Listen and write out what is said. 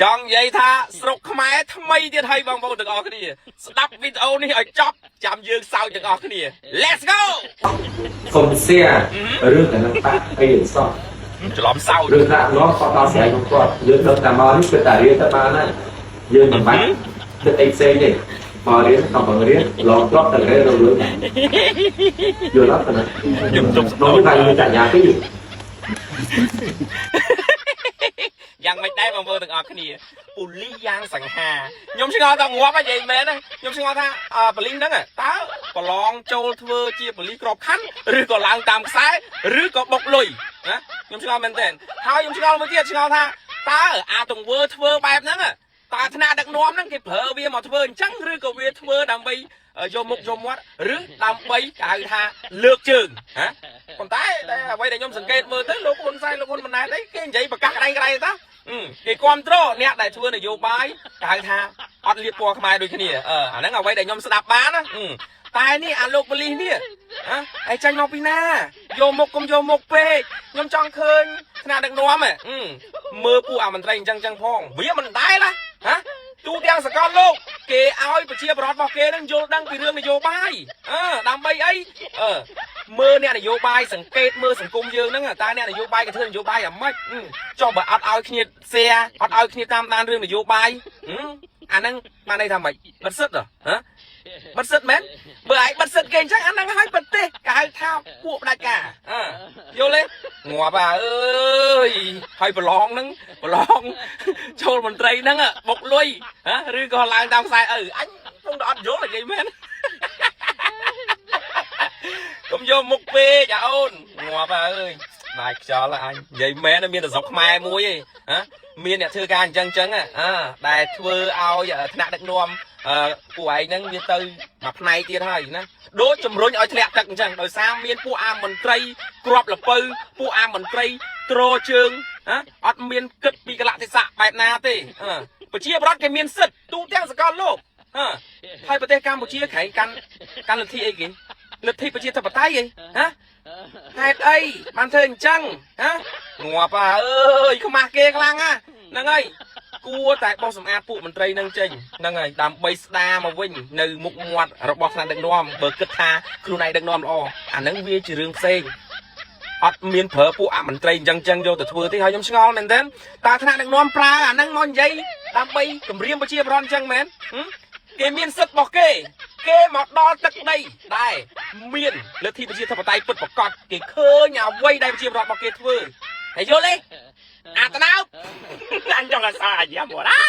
chẳng vậy tha sọc khmai thay mày đi thay bằng bao được ở cái gì đắp video này ở chóp chạm dương sau được ở cái gì let's go សុំសៀរឿងតែនឹងបាក់អីសោះ ច្រឡំសៅ រឿងថានោះគាត់ដល់ស្រ័យของគាត់យើងដឹងតែមកនេះគឺតែរៀនទៅបានហើយយើងមិនបាច់គិតអីផ្សេងទេមករៀនต้องបង្រៀនឡងត្រប់តែរៀនរឿងយល់អត់ណាខ្ញុំជប់នោះតែមានតែយ៉ាងទីយ៉ាងមិនដែរបងប្អូនទាំងអស់គ្នាពូលីយ៉ាងសង្ហាខ្ញុំឆ្ងល់ថាងាប់ហ្នឹងមែនទេខ្ញុំឆ្ងល់ថាបលីងហ្នឹងតើប្រឡងចូលធ្វើជាបលីក្របខ័ណ្ឌឬក៏ឡើងតាមខ្សែឬក៏បុកលុយណាខ្ញុំឆ្ងល់មែនទេហើយខ្ញុំឆ្ងល់មួយទៀតឆ្ងល់ថាតើអាទង្វើធ្វើបែបហ្នឹងតើថ្នាក់ដឹកនាំហ្នឹងគេប្រើវាមកធ្វើអញ្ចឹងឬក៏វាធ្វើដើម្បីយកមុខយកមាត់ឬដើម្បីគេហៅថាលើកជើងហ៎ប៉ុន្តែអ្វីដែលខ្ញុំសង្កេតមើលទៅលោកហ៊ុនសែនលោកហ៊ុនម៉ាណែតអីគេនិយាយប្រកាសក្តែងក្តែងតាគេគ្រប់គ្រងអ្នកដែលធ្វើនយោបាយគេហៅថាអត់លៀបពណ៌ខ្មែរដូចគ្នាអាហ្នឹងអ្វីដែលខ្ញុំស្ដាប់បានណាតែនេះអាលោកប៉ូលីសនេះឯងចាញ់មកពីណាយកមុខកុំយកមុខពេកខ្ញុំចង់ឃើញថ្នាក់ដឹកនាំមើលពួកអាមន្ត្រីអញ្ចឹងផងវាមិនដែរណាទូទាំងសកលលោកគេឲ្យប្រជាប្រដ្ឋរបស់គេនឹងយល់ដឹងពីរឿងនយោបាយដើម្បីអីមើលអ្នកនយោបាយសង្កេតមើលសង្គមយើងហ្នឹងតើអ្នកនយោបាយគេធ្វើនយោបាយអាម៉េចចុះបើអត់ឲ្យគ្នាshareអត់ឲ្យគ្នាតាមដានរឿងនយោបាយអាហ្នឹងបានន័យថាម៉េចបិទសិទ្ធបិទសិទ្ធមែនបើឯងបិទសិទ្ធគេអញ្ចឹងអាហ្នឹងឲ្យប្រទេសគេហៅថាពួកផ្ដាច់ការយល់ទេងាប់អើយហើយប្រឡងហ្នឹងប្រឡងចូលមន្ត្រីហ្នឹងបុកលុយឬក៏ឡើងតាមខ្សែអញខ្ញុំទៅអត់យល់និយាយមែនកុំយកមុខពេកអូនងាប់អើយណាយខ្យល់អញនិយាយមែនមានតែស្រុកខ្មែរមួយឯងមានអ្នកធ្វើការអញ្ចឹងដែលធ្វើឲ្យថ្នាក់ដឹកនាំពួកឯងហ្នឹងវាទៅមួយផ្នែកទៀតហើយណាដូចជំរុញឲ្យធ្លាក់ទឹកអញ្ចឹងដោយសារមានពួកអាមន្ត្រីក្របលពៅពួកអាមន្ត្រីត្រជើងអត់មានគិតពីកលៈទេសៈបែបណាទេប្រជាប្រដ្ឋគេមានសិទ្ធិទូទាំងសកលលោកហើយប្រទេសកម្ពុជាក្រែងកាន់លទ្ធិអីគេលទ្ធិប្រជាធិបតេយ្យអីហេតុអីបានធ្វើអញ្ចឹងងាប់អើយខ្មាស់គេខ្លាំងហ្នឹងហើយគួរតែបោះសម្អាតពួកមន្ត្រីនឹងចេញហ្នឹងហើយដើម្បីស្ដារមកវិញនៅមុខមាត់របស់ថ្នាក់ដឹកនាំបើគិតថាខ្លួនឯងដឹកនាំល្អអាហ្នឹងវាជារឿងផ្សេងអត់មានប្រើពួកអមន្ត្រីអញ្ចឹងយកទៅធ្វើទេហើយខ្ញុំឆ្ងល់មែនទែនតើថ្នាក់ដឹកនាំប្រើអាហ្នឹងមកនិយាយដើម្បីគម្រាមប្រជាប្រដ្ឋអញ្ចឹងមែនគេមានសិទ្ធិរបស់គេមកដល់ទឹកដីដែរមានលទ្ធិប្រជាធិបតេយ្យពិតប្រាកដគេឃើញអ្វីដែលប្រជាប្រដ្ឋរបស់គេធ្វើហើយយល់ទេអាតណៅអញចង់អាសាយ៉ាមកណា